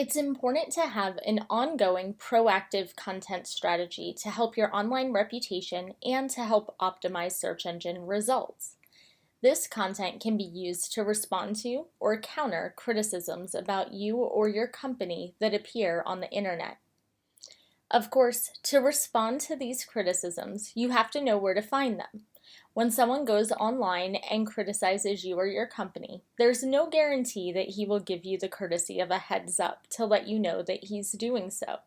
It's important to have an ongoing proactive content strategy to help your online reputation and to help optimize search engine results. This content can be used to respond to or counter criticisms about you or your company that appear on the internet. Of course, to respond to these criticisms, you have to know where to find them. When someone goes online and criticizes you or your company, there's no guarantee that he will give you the courtesy of a heads up to let you know that he's doing so.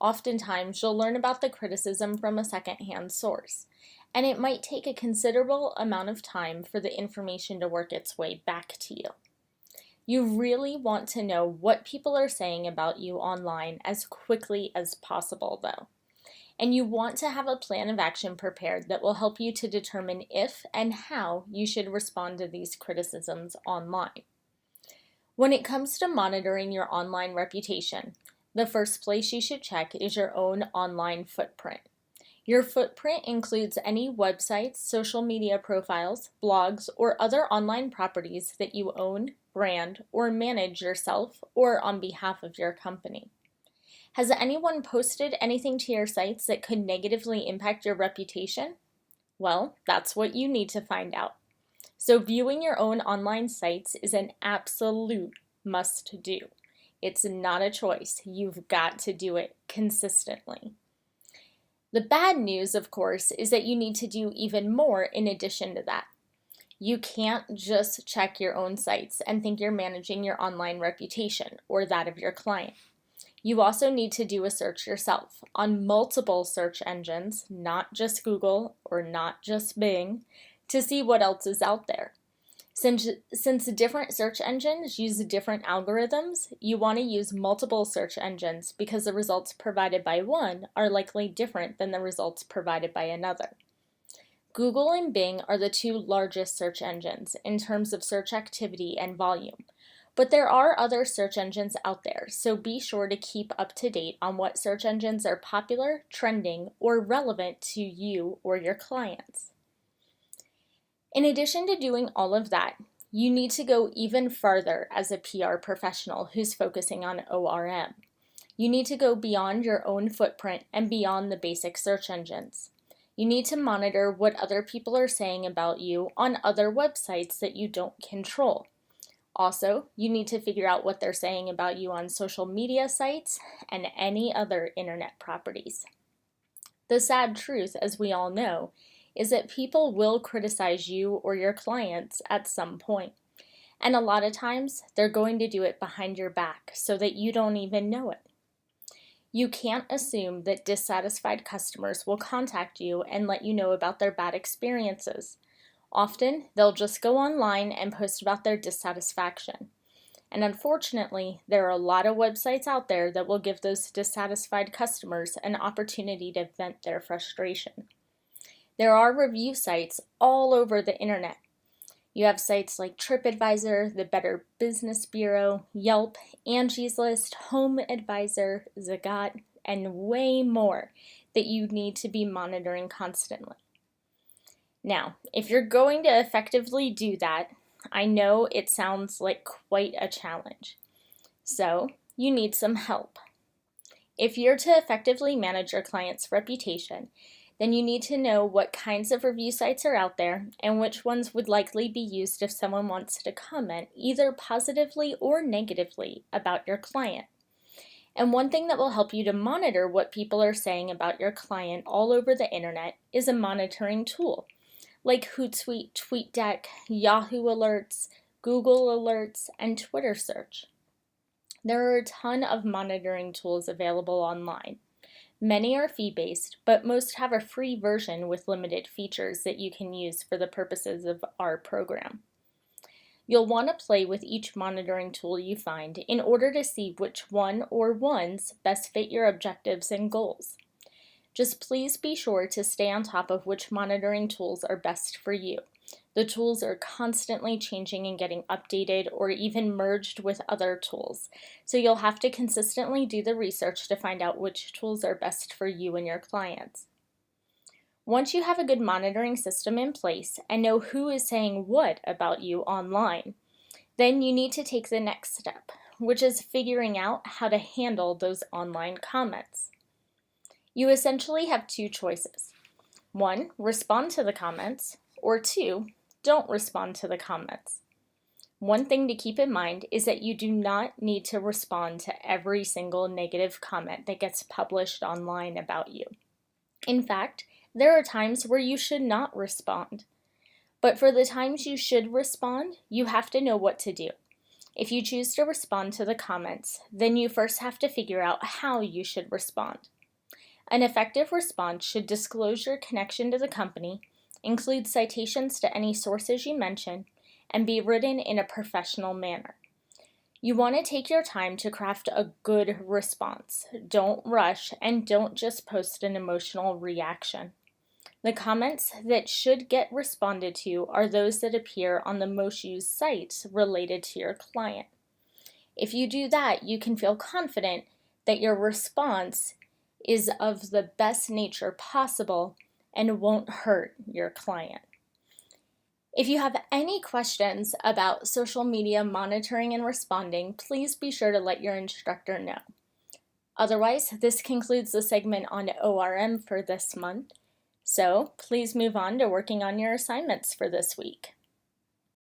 Oftentimes, you'll learn about the criticism from a secondhand source, and it might take a considerable amount of time for the information to work its way back to you. You really want to know what people are saying about you online as quickly as possible, though. And you want to have a plan of action prepared that will help you to determine if and how you should respond to these criticisms online. When it comes to monitoring your online reputation, the first place you should check is your own online footprint. Your footprint includes any websites, social media profiles, blogs, or other online properties that you own, brand, or manage yourself or on behalf of your company. Has anyone posted anything to your sites that could negatively impact your reputation? Well, that's what you need to find out. So viewing your own online sites is an absolute must do. It's not a choice. You've got to do it consistently. The bad news, of course, is that you need to do even more in addition to that. You can't just check your own sites and think you're managing your online reputation or that of your client. You also need to do a search yourself on multiple search engines, not just Google or not just Bing, to see what else is out there. Since different search engines use different algorithms, you want to use multiple search engines because the results provided by one are likely different than the results provided by another. Google and Bing are the two largest search engines in terms of search activity and volume, but there are other search engines out there, so be sure to keep up to date on what search engines are popular, trending, or relevant to you or your clients. In addition to doing all of that, you need to go even farther as a PR professional who's focusing on ORM. You need to go beyond your own footprint and beyond the basic search engines. You need to monitor what other people are saying about you on other websites that you don't control. Also, you need to figure out what they're saying about you on social media sites and any other internet properties. The sad truth, as we all know, is that people will criticize you or your clients at some point. And a lot of times, they're going to do it behind your back so that you don't even know it. You can't assume that dissatisfied customers will contact you and let you know about their bad experiences. Often, they'll just go online and post about their dissatisfaction. And unfortunately, there are a lot of websites out there that will give those dissatisfied customers an opportunity to vent their frustration. There are review sites all over the internet. You have sites like TripAdvisor, the Better Business Bureau, Yelp, Angie's List, Home Advisor, Zagat, and way more that you need to be monitoring constantly. Now, if you're going to effectively do that, I know it sounds like quite a challenge. So, you need some help. If you're to effectively manage your client's reputation, then you need to know what kinds of review sites are out there and which ones would likely be used if someone wants to comment either positively or negatively about your client. And one thing that will help you to monitor what people are saying about your client all over the internet is a monitoring tool, like Hootsuite, TweetDeck, Yahoo Alerts, Google Alerts, and Twitter Search. There are a ton of monitoring tools available online. Many are fee-based, but most have a free version with limited features that you can use for the purposes of our program. You'll want to play with each monitoring tool you find in order to see which one or ones best fit your objectives and goals. Just please be sure to stay on top of which monitoring tools are best for you. The tools are constantly changing and getting updated or even merged with other tools, so you'll have to consistently do the research to find out which tools are best for you and your clients. Once you have a good monitoring system in place and know who is saying what about you online, then you need to take the next step, which is figuring out how to handle those online comments. You essentially have two choices. 1, respond to the comments, or 2, don't respond to the comments. One thing to keep in mind is that you do not need to respond to every single negative comment that gets published online about you. In fact, there are times where you should not respond. But for the times you should respond, you have to know what to do. If you choose to respond to the comments, then you first have to figure out how you should respond. An effective response should disclose your connection to the company, include citations to any sources you mention, and be written in a professional manner. You want to take your time to craft a good response. Don't rush and don't just post an emotional reaction. The comments that should get responded to are those that appear on the most used sites related to your client. If you do that, you can feel confident that your response is of the best nature possible and won't hurt your client. If you have any questions about social media monitoring and responding, please be sure to let your instructor know. Otherwise, this concludes the segment on ORM for this month. So please move on to working on your assignments for this week.